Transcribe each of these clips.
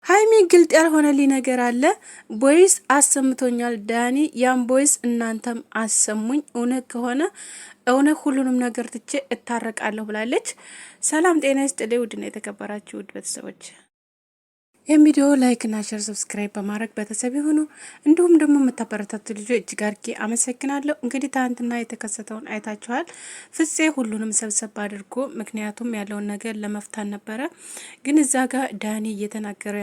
ሃይሚ ግልጥ ያልሆነልኝ ነገር አለ። ቦይስ አሰምቶኛል ዳኒ። ያን ቦይስ እናንተም አሰሙኝ። እውነት ከሆነ እውነት ሁሉንም ነገር ትቼ እታረቃለሁ ብላለች። ሰላም ጤና ይስጥልኝ ውድና የተከበራችሁ ውድ ቤተሰቦች ይህም ቪዲዮ ላይክ እና ሼር ሰብስክራይብ በማድረግ ቤተሰብ የሆኑ እንዲሁም ደግሞ የምታበረታቱ ልጆች እጅግ አድርጌ አመሰግናለሁ። እንግዲህ ትናንትና የተከሰተውን አይታችኋል። ፍፄ ሁሉንም ሰብሰብ አድርጎ ምክንያቱም ያለውን ነገር ለመፍታት ነበረ። ግን እዛ ጋር ዳኒ እየተናገረ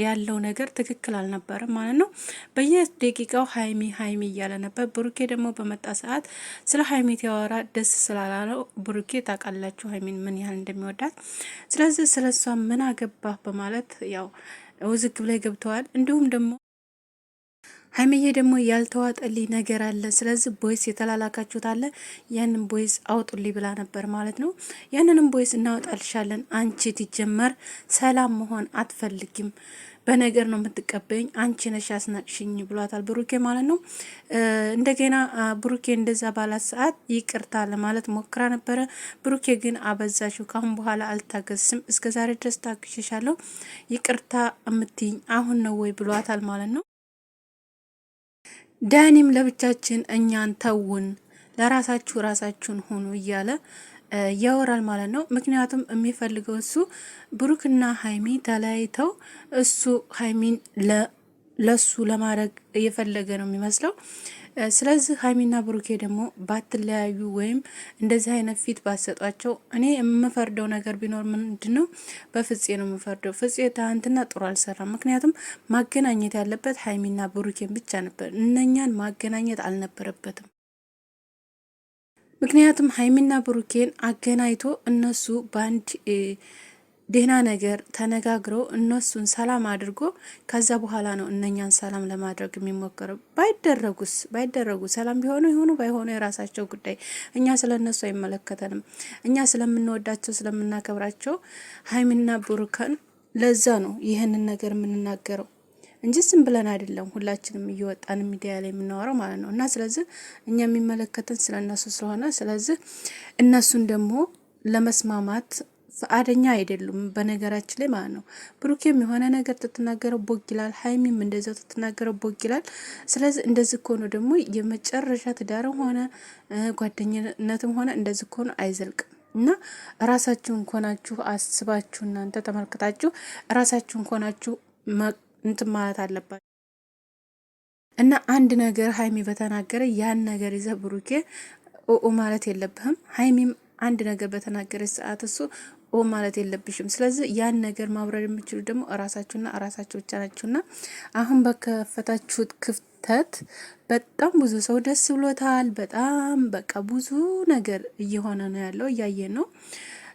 ያለው ነገር ትክክል አልነበረም ማለት ነው። በየደቂቃው ሀይሚ ሀይሚ እያለ ነበር። ብሩኬ ደግሞ በመጣ ሰዓት ስለ ሀይሚ ያወራ ደስ ስላላለው ብሩኬ ታውቃላችሁ ሀይሚን ምን ያህል እንደሚወዳት። ስለዚህ ስለሷ ምን አገባህ በማለት ያው ውዝግብ ላይ ገብተዋል። እንዲሁም ደግሞ ሀይሚዬ ደግሞ ያልተዋጠልኝ ነገር አለ፣ ስለዚህ ቦይስ የተላላካችሁት አለ ያንን ቦይስ አውጡልኝ ብላ ነበር ማለት ነው። ያንንም ቦይስ እናወጣልሻለን። አንቺ ትጀመር ሰላም መሆን አትፈልጊም፣ በነገር ነው የምትቀበኝ፣ አንቺ ነሽ አስናቅሽኝ ብሏታል ብሩኬ ማለት ነው። እንደገና ብሩኬ እንደዛ ባላት ሰዓት ይቅርታ ለማለት ሞክራ ነበረ። ብሩኬ ግን አበዛሽው፣ ካሁን በኋላ አልታገስም፣ እስከዛሬ ድረስ ታግሽሻለሁ፣ ይቅርታ እምትይኝ አሁን ነው ወይ ብሏታል ማለት ነው። ዳኒም ለብቻችን እኛን ተውን፣ ለራሳችሁ ራሳችሁን ሆኑ እያለ ያወራል ማለት ነው። ምክንያቱም የሚፈልገው እሱ ብሩክና ሀይሚ ተለያይተው እሱ ሀይሚን ለሱ ለማድረግ እየፈለገ ነው የሚመስለው። ስለዚህ ሀይሚና ብሩኬ ደግሞ ባትለያዩ ወይም እንደዚህ አይነት ፊት ባሰጧቸው፣ እኔ የምፈርደው ነገር ቢኖር ምንድነው በፍፄ ነው የምፈርደው። ፍፄ ትናንትና ጥሩ አልሰራም። ምክንያቱም ማገናኘት ያለበት ሀይሚና ብሩኬን ብቻ ነበር፣ እነኛን ማገናኘት አልነበረበትም። ምክንያቱም ሀይሚና ብሩኬን አገናኝቶ እነሱ በአንድ ደህና ነገር ተነጋግረው እነሱን ሰላም አድርጎ ከዛ በኋላ ነው እነኛን ሰላም ለማድረግ የሚሞከረው። ባይደረጉ ሰላም ቢሆኑ ይሆኑ ባይሆኑ የራሳቸው ጉዳይ፣ እኛ ስለ እነሱ አይመለከተንም። እኛ ስለምንወዳቸው ስለምናከብራቸው ሀይሚና ብሩከን ለዛ ነው ይህንን ነገር የምንናገረው እንጂ ዝም ብለን አይደለም ሁላችንም እየወጣን ሚዲያ ላይ የምናወራው ማለት ነው። እና ስለዚህ እኛ የሚመለከተን ስለ እነሱ ስለሆነ ስለዚህ እነሱን ደግሞ ለመስማማት ፈቃደኛ አይደሉም። በነገራችን ላይ ማለት ነው ብሩኬም የሆነ ነገር ትትናገረው ቦግ ይላል፣ ሀይሚም እንደዛው ትትናገረው ቦግ ይላል። ስለዚህ እንደዚህ ከሆነ ደግሞ የመጨረሻ ትዳርም ሆነ ጓደኝነትም ሆነ እንደዚህ ከሆነ አይዘልቅም። እና ራሳችሁን ኮናችሁ አስባችሁ እናንተ ተመልክታችሁ ራሳችሁን ኮናችሁ እንትን ማለት አለባችሁ። እና አንድ ነገር ሀይሚ በተናገረ ያን ነገር ይዘ ብሩኬ ኦ ማለት የለብህም። ሀይሚም አንድ ነገር በተናገረ ሰዓት እሱ ኦ ማለት የለብሽም። ስለዚህ ያን ነገር ማብረር የምችሉ ደግሞ እራሳችሁና እራሳችሁ ብቻ ናችሁና አሁን በከፈታችሁት ክፍተት በጣም ብዙ ሰው ደስ ብሎታል። በጣም በቃ ብዙ ነገር እየሆነ ነው ያለው፣ እያየን ነው።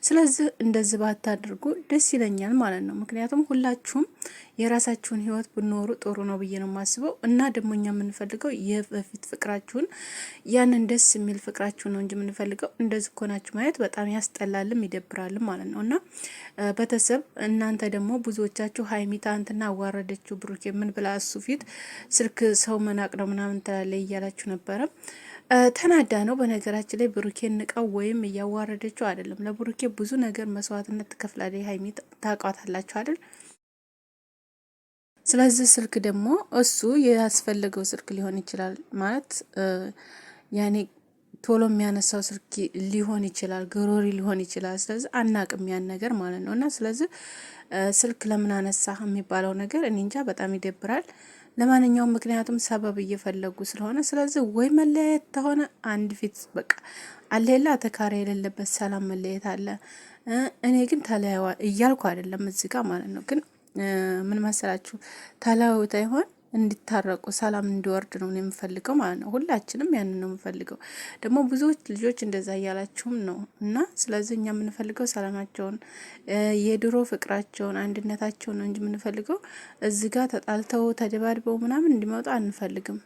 ስለዚህ እንደዚህ ባታደርጉ ደስ ይለኛል ማለት ነው። ምክንያቱም ሁላችሁም የራሳችሁን ህይወት ብኖሩ ጥሩ ነው ብዬ ነው የማስበው። እና ደግሞ እኛ የምንፈልገው የበፊት ፍቅራችሁን ያንን ደስ የሚል ፍቅራችሁን ነው እንጂ የምንፈልገው እንደዚህ ኮናችሁ ማየት በጣም ያስጠላልም ይደብራልም ማለት ነው። እና ቤተሰብ እናንተ ደግሞ ብዙዎቻችሁ ሀይሚ ትናንትና አዋረደችው ብሩኬ ምን ብላ እሱ ፊት ስልክ ሰው መናቅ ነው ምናምን ትላለ እያላችሁ ነበረ። ተናዳ ነው በነገራችን ላይ ብሩኬን ንቃው ወይም እያዋረደችው አይደለም። ለብሩኬ ብዙ ነገር መስዋዕትነት ትከፍላለች ሀይሚ፣ ታውቃታላችሁ አይደል? ስለዚህ ስልክ ደግሞ እሱ ያስፈለገው ስልክ ሊሆን ይችላል ማለት ያኔ ቶሎ የሚያነሳው ስልክ ሊሆን ይችላል፣ ግሮሪ ሊሆን ይችላል። ስለዚህ አናቅም ያን ነገር ማለት ነው። እና ስለዚህ ስልክ ለምን አነሳ የሚባለው ነገር እኔ እንጃ በጣም ይደብራል። ለማንኛውም ምክንያቱም ሰበብ እየፈለጉ ስለሆነ ስለዚህ ወይ መለያየት ተሆነ አንድ ፊት በቃ አለላ ተካራ የሌለበት ሰላም መለየት አለ። እኔ ግን ተለያዋ እያልኩ አይደለም እዚህ ጋር ማለት ነው። ግን ምን መሰላችሁ ተለያዩት አይሆን እንዲታረቁ ሰላም እንዲወርድ ነው የምፈልገው ማለት ነው። ሁላችንም ያንን ነው የምፈልገው። ደግሞ ብዙዎች ልጆች እንደዛ እያላችሁም ነው። እና ስለዚህ እኛ የምንፈልገው ሰላማቸውን፣ የድሮ ፍቅራቸውን፣ አንድነታቸውን ነው እንጂ የምንፈልገው እዚህ ጋር ተጣልተው ተደባድበው ምናምን እንዲመጡ አንፈልግም።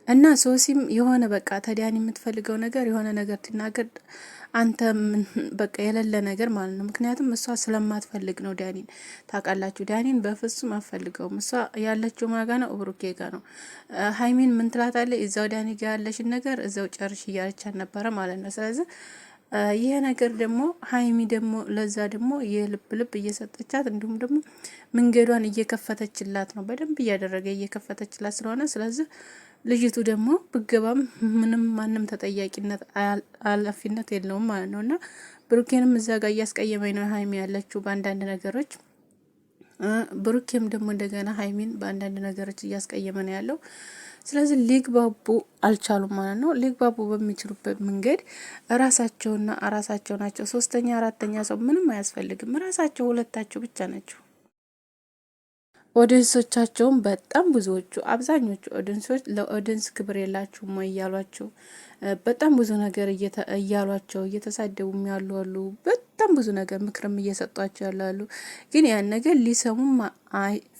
እና ሶሲም የሆነ በቃ ተዲያን የምትፈልገው ነገር የሆነ ነገር ትናገር አንተ በቃ የሌለ ነገር ማለት ነው። ምክንያቱም እሷ ስለማትፈልግ ነው ዳኒን። ታውቃላችሁ ዳኒን በፍጹም አትፈልገውም። እሷ ያለችው ማጋ ነው ብሩኬ ጋ ነው። ሀይሚን ምን ትላታለች? እዛው ዳኒ ጋ ያለሽን ነገር እዛው ጨርሽ እያለቻት ነበረ ማለት ነው። ስለዚህ ይሄ ነገር ደግሞ ሀይሚ ደግሞ ለዛ ደግሞ የልብ ልብ እየሰጠቻት እንዲሁም ደግሞ መንገዷን እየከፈተችላት ነው። በደንብ እያደረገ እየከፈተችላት ስለሆነ ስለዚህ ልጅቱ ደግሞ ብገባም ምንም ማንም ተጠያቂነት ኃላፊነት የለውም ማለት ነው። እና ብሩኬንም እዛ ጋር እያስቀየመኝ ነው ሀይሚ ያለችው በአንዳንድ ነገሮች፣ ብሩኬም ደግሞ እንደገና ሀይሚን በአንዳንድ ነገሮች እያስቀየመ ነው ያለው። ስለዚህ ሊግባቡ አልቻሉም ማለት ነው። ሊግባቡ በሚችሉበት መንገድ ራሳቸውና ራሳቸው ናቸው። ሶስተኛ አራተኛ ሰው ምንም አያስፈልግም። ራሳቸው ሁለታቸው ብቻ ናቸው። ኦዲንሶቻቸውም በጣም ብዙዎቹ አብዛኞቹ ኦዲንሶች ለኦዲንስ ክብር የላችሁም ወይ እያሏቸው በጣም ብዙ ነገር እያሏቸው እየተሳደቡም ያሉ አሉ። በጣም ብዙ ነገር ምክርም እየሰጧቸው ያሉ፣ ግን ያን ነገር ሊሰሙም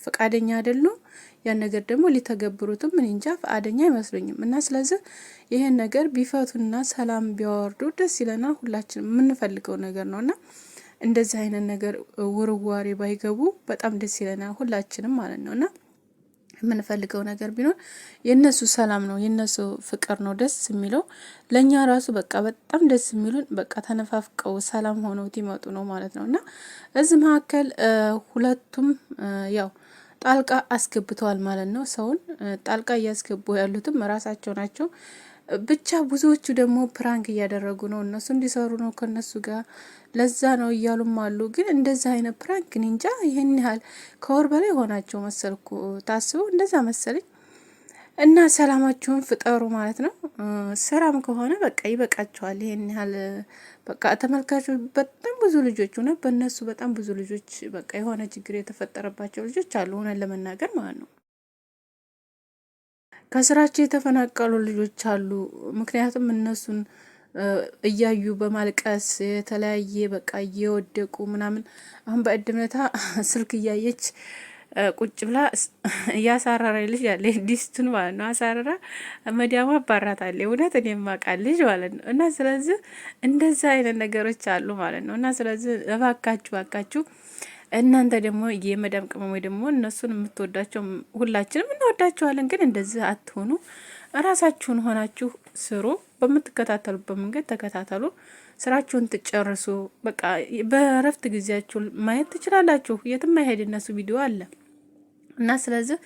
ፈቃደኛ አይደሉም። ያን ነገር ደግሞ ሊተገብሩትም ምን እንጃ ፈቃደኛ አይመስሉኝም። እና ስለዚህ ይሄን ነገር ቢፈቱና ሰላም ቢያወርዱ ደስ ይለናል። ሁላችንም የምንፈልገው ነገር ነውና እንደዚህ አይነት ነገር ውርዋሬ ባይገቡ በጣም ደስ ይለናል ሁላችንም ማለት ነውና የምንፈልገው ነገር ቢኖር የነሱ ሰላም ነው፣ የነሱ ፍቅር ነው ደስ የሚለው። ለኛ ራሱ በቃ በጣም ደስ የሚሉን በቃ ተነፋፍቀው ሰላም ሆነው ይመጡ ነው ማለት ነውና እዚህ መካከል ሁለቱም ያው ጣልቃ አስገብተዋል ማለት ነው። ሰውን ጣልቃ እያስገቡ ያሉትም ራሳቸው ናቸው። ብቻ ብዙዎቹ ደግሞ ፕራንክ እያደረጉ ነው፣ እነሱ እንዲሰሩ ነው ከነሱ ጋር ለዛ ነው እያሉም አሉ። ግን እንደዛ አይነት ፕራንክ እንጃ ይሄን ያህል ከወር በላይ ሆናቸው መሰልኩ ታስበው እንደዛ መሰለኝ። እና ሰላማችሁን ፍጠሩ ማለት ነው። ስራም ከሆነ በቃ ይበቃቸዋል። ይሄን ያህል በቃ ተመልካቾች በጣም ብዙ ልጆች ሆነ በእነሱ በጣም ብዙ ልጆች በቃ የሆነ ችግር የተፈጠረባቸው ልጆች አሉ ሆነን ለመናገር ማለት ነው። ከስራቸው የተፈናቀሉ ልጆች አሉ። ምክንያቱም እነሱን እያዩ በማልቀስ የተለያየ በቃ እየወደቁ ምናምን። አሁን በእድምነታ ስልክ እያየች ቁጭ ብላ እያሳራራ ልጅ ያለ ዲስቱን ማለት ነው አሳራራ መዲያማ አባራታለ። እውነት እኔ የማውቃት ልጅ ማለት ነው። እና ስለዚህ እንደዛ አይነት ነገሮች አሉ ማለት ነው። እና ስለዚህ እባካችሁ እናንተ ደግሞ የመዳም ቅመሞች ደግሞ እነሱን የምትወዳቸው ሁላችንም እንወዳቸዋለን፣ ግን እንደዚህ አትሆኑ። ራሳችሁን ሆናችሁ ስሩ። በምትከታተሉበት መንገድ ተከታተሉ። ስራችሁን ትጨርሱ። በቃ በእረፍት ጊዜያችሁ ማየት ትችላላችሁ። የትም አይሄድ እነሱ ቪዲዮ አለ እና ስለዚህ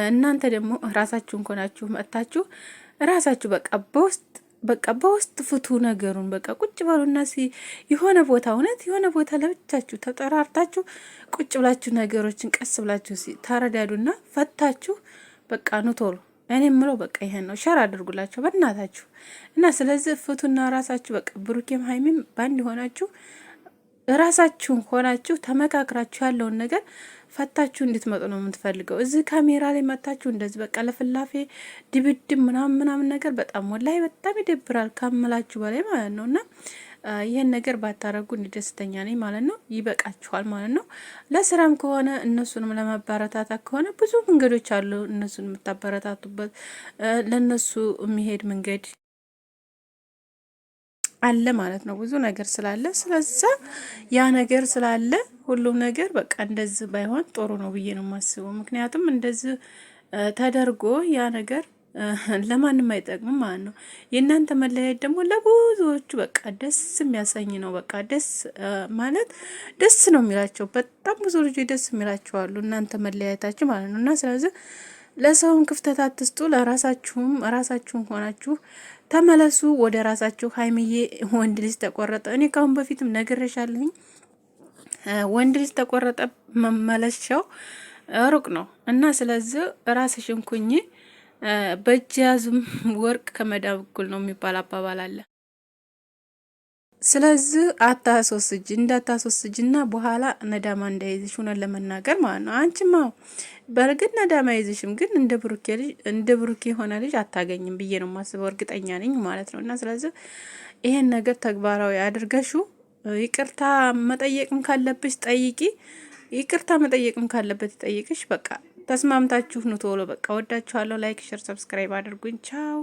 እናንተ ደግሞ ራሳችሁን ሆናችሁ መጥታችሁ ራሳችሁ በቃ በውስጥ ፍቱ ነገሩን። በቃ ቁጭ በሉና የሆነ ቦታ እውነት የሆነ ቦታ ለብቻችሁ ተጠራርታችሁ ቁጭ ብላችሁ ነገሮችን ቀስ ብላችሁ ታረዳዱና ፈታችሁ በቃ ኑቶሎ። እኔ የምለው በቃ ይሄን ነው። ሸር አድርጉላችሁ በእናታችሁ። እና ስለዚህ ፍቱና ራሳችሁ በቃ ብሩኬም ሀይሚም ባንድ ሆናችሁ ራሳችሁን ሆናችሁ ተመካክራችሁ ያለውን ነገር ፈታችሁ እንድትመጡ ነው የምትፈልገው። እዚህ ካሜራ ላይ መታችሁ እንደዚህ በቃ ለፍላፌ ድብድብ ምናምን ነገር በጣም ወላሂ በጣም ይደብራል ካመላችሁ በላይ ማለት ነው። እና ይህን ነገር ባታረጉ ደስተኛ ነኝ ማለት ነው። ይበቃችኋል ማለት ነው። ለስራም ከሆነ እነሱንም ለማበረታታት ከሆነ ብዙ መንገዶች አሉ። እነሱን የምታበረታቱበት ለነሱ የሚሄድ መንገድ አለ ማለት ነው። ብዙ ነገር ስላለ ስለዛ ያ ነገር ስላለ ሁሉም ነገር በቃ እንደዚህ ባይሆን ጥሩ ነው ብዬ ነው የማስበው። ምክንያቱም እንደዚህ ተደርጎ ያ ነገር ለማንም አይጠቅምም ማለት ነው። የእናንተ መለያየት ደግሞ ለብዙዎቹ በቃ ደስ የሚያሰኝ ነው። በቃ ደስ ማለት ደስ ነው የሚላቸው በጣም ብዙ ልጆች ደስ የሚላቸው አሉ እናንተ መለያየታችሁ ማለት ነው። እና ስለዚህ ለሰውን ክፍተት አትስጡ፣ ለራሳችሁም ራሳችሁን ሆናችሁ ተመለሱ ወደ ራሳችሁ። ሀይሚዬ ወንድ ልጅ ተቆረጠ፣ እኔ ካሁን በፊትም ነግሬሻለሁኝ። ወንድ ልጅ ተቆረጠ መመለሻው ሩቅ ነው እና ስለዚህ ራስሽን ኩኝ። በእጅ ያዙም ወርቅ ከመዳብ እኩል ነው የሚባል አባባል አለ። ስለዚህ እንዳታስወስጅና በኋላ ነዳማ እንዳይዝሽ ሆነን ለመናገር ማለት ነው። አንቺማ በእርግጥ ነዳማ አይዝሽም፣ ግን እንደ ብሩኬ የሆነ ልጅ አታገኝም ብዬ ነው የማስበው፣ እርግጠኛ ነኝ ማለት ነው። እና ስለዚህ ይሄን ነገር ተግባራዊ አድርገሹ ይቅርታ መጠየቅም ካለብሽ ጠይቂ፣ ይቅርታ መጠየቅም ካለበት ይጠይቅሽ። በቃ ተስማምታችሁ ኑ ቶሎ። በቃ ወዳችኋለሁ። ላይክ፣ ሼር፣ ሰብስክራይብ አድርጉኝ። ቻው